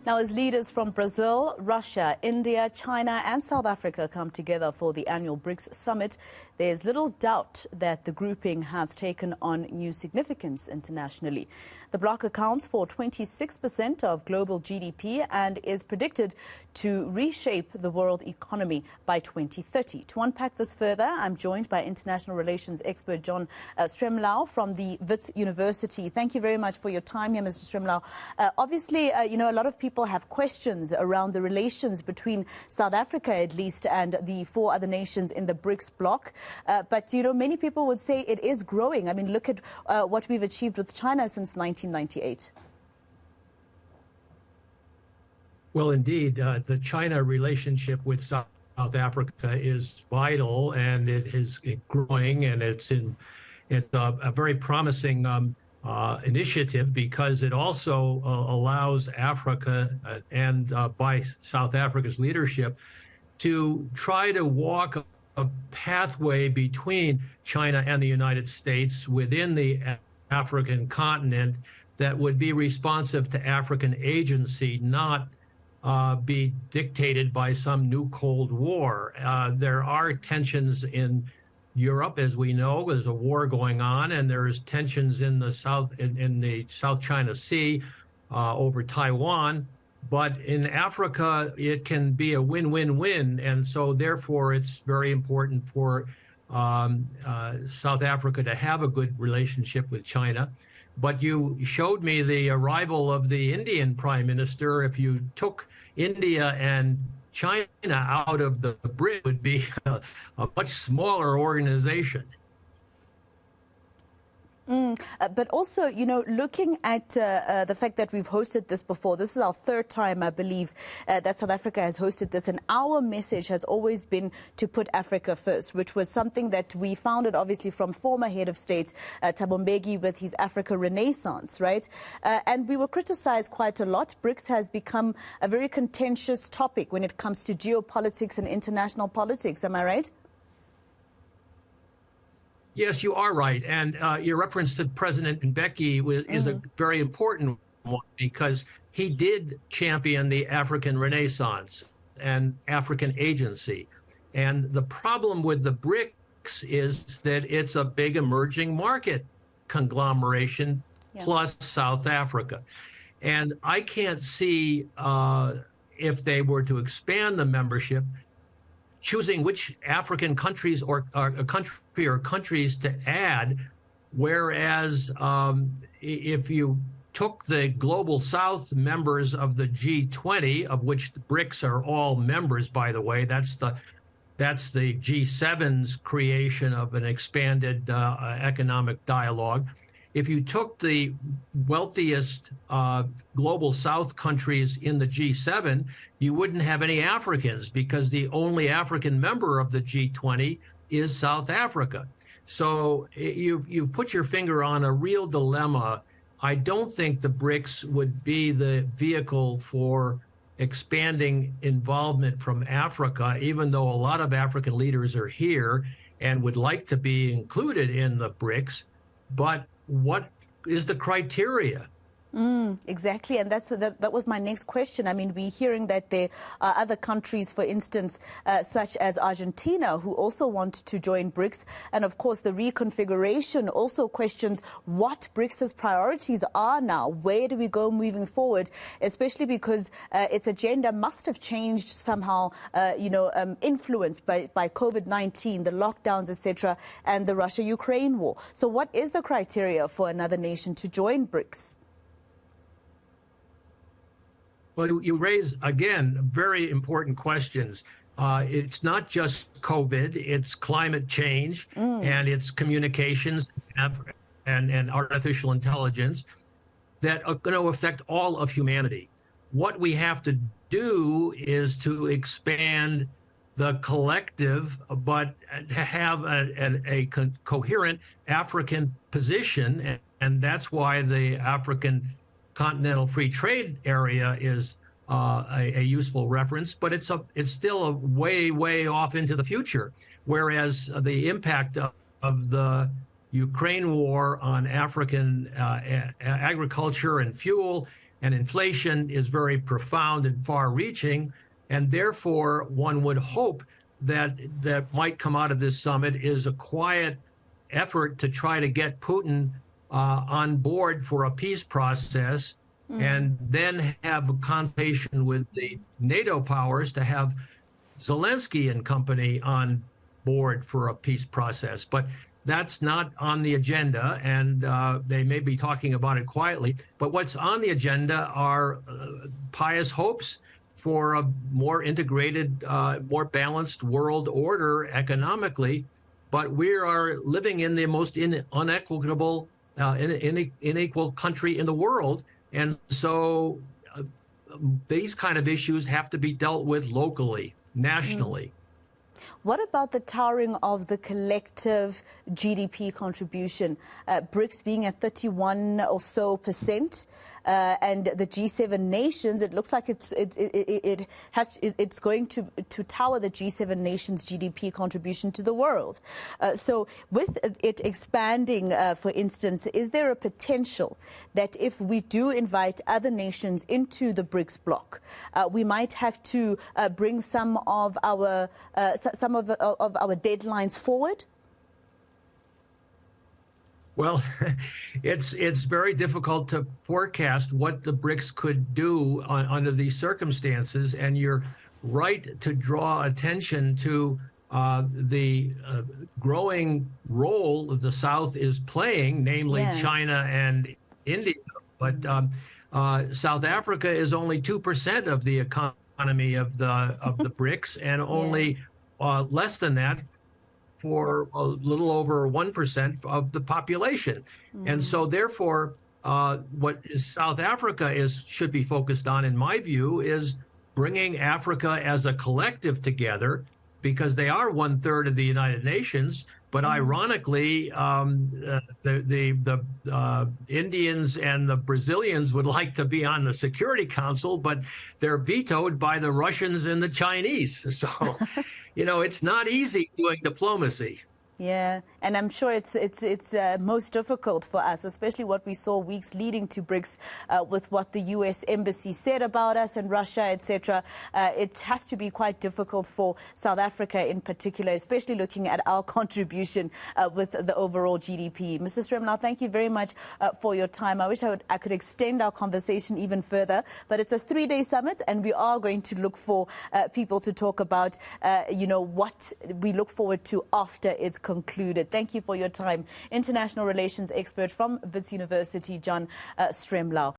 Now, as leaders from Brazil, Russia, India, China and South Africa come together for the annual BRICS Summit, there's little doubt that the grouping has taken on new significance internationally. The bloc accounts for 26% of global GDP and is predicted to reshape the world economy by 2030. To unpack this further, I'm joined by international relations expert John Stremlau from the Wits University. Thank you very much for your time here, Mr. Stremlau. Obviously, a lot of people have questions around the relations between South Africa, at least, and the four other nations in the BRICS bloc. But many people would say it is growing. I mean, look at what we've achieved with China since 1998. Well, indeed, the China relationship with South Africa is vital, and it is growing, and it's a very promising initiative because it also allows Africa and by South Africa's leadership to try to walk a pathway between China and the United States within the African continent that would be responsive to African agency, not be dictated by some new Cold War. There are tensions in Europe, as we know. There's a war going on, and there's tensions in the South China Sea over Taiwan. But in Africa, it can be a win-win-win, and so therefore it's very important for South Africa to have a good relationship with China. But you showed me the arrival of the Indian Prime Minister. If you took India and China out of the BRICS, it would be a much smaller organization. But also, looking at the fact that we've hosted this before, this is our third time, I believe, that South Africa has hosted this. And our message has always been to put Africa first, which was something that we founded, obviously, from former head of state Thabo Mbeki with his Africa Renaissance, right? And we were criticized quite a lot. BRICS has become a very contentious topic when it comes to geopolitics and international politics. Am I right? Yes, you are right. And your reference to President Mbeki is a very important one because he did champion the African Renaissance and African agency. And the problem with the BRICS is that it's a big emerging market conglomeration plus South Africa. And I can't see if they were to expand the membership, choosing which African countries or countries to add, whereas if you took the Global South members of the G20, of which the BRICS are all members, by the way, that's the G7's creation of an expanded economic dialogue. If you took the wealthiest Global South countries in the G7, you wouldn't have any Africans because the only African member of the G20 is South Africa. So you've put your finger on a real dilemma. I don't think the BRICS would be the vehicle for expanding involvement from Africa, even though a lot of African leaders are here and would like to be included in the BRICS. But what is the criteria? Exactly, and that was my next question. I mean, we're hearing that there are other countries, for instance, such as Argentina, who also want to join BRICS. And of course, the reconfiguration also questions what BRICS' priorities are now. Where do we go moving forward, especially because its agenda must have changed somehow, influenced by COVID-19, the lockdowns, etc., and the Russia-Ukraine war. So what is the criteria for another nation to join BRICS? Well, you raise, again, very important questions. It's not just COVID, it's climate change and it's communications and artificial intelligence that are going to affect all of humanity. What we have to do is to expand the collective, but have a coherent African position, and that's why the African Continental Free Trade Area is a useful reference, but it's still a way off into the future. Whereas the impact of the Ukraine war on African agriculture and fuel and inflation is very profound and far-reaching, and therefore one would hope that might come out of this summit is a quiet effort to try to get Putin on board for a peace process, and then have a consultation with the NATO powers to have Zelensky and company on board for a peace process. But that's not on the agenda, and they may be talking about it quietly. But what's on the agenda are pious hopes for a more integrated, more balanced world order economically. But we are living in the most unequitable, unequal country in the world. And so these kind of issues have to be dealt with locally, nationally. What about the towering of the collective GDP contribution? BRICS being at 31 or so %, and the G7 nations, it looks like it's going to tower the G7 nations' GDP contribution to the world. So with it expanding, for instance, is there a potential that if we do invite other nations into the BRICS bloc, we might have to bring some of our deadlines forward? Well, it's very difficult to forecast what the BRICS could do under these circumstances, and you're right to draw attention to the growing role the South is playing, namely China and India. But South Africa is only 2% of the economy of the BRICS, and only less than that for a little over 1% of the population. And so therefore, what South Africa should be focused on, in my view, is bringing Africa as a collective together, because they are 1/3 of the United Nations. But ironically, the Indians and the Brazilians would like to be on the Security Council, but they're vetoed by the Russians and the Chinese. So, you know, it's not easy doing diplomacy. Yeah, and I'm sure it's most difficult for us, especially what we saw weeks leading to BRICS with what the U.S. Embassy said about us and Russia, etc. It has to be quite difficult for South Africa in particular, especially looking at our contribution with the overall GDP. Mr. Stremlau, thank you very much for your time. I wish I could extend our conversation even further, but it's a 3-day summit, and we are going to look for people to talk about, what we look forward to after it's concluded. Thank you for your time. International relations expert from Wits University, John Stremlau.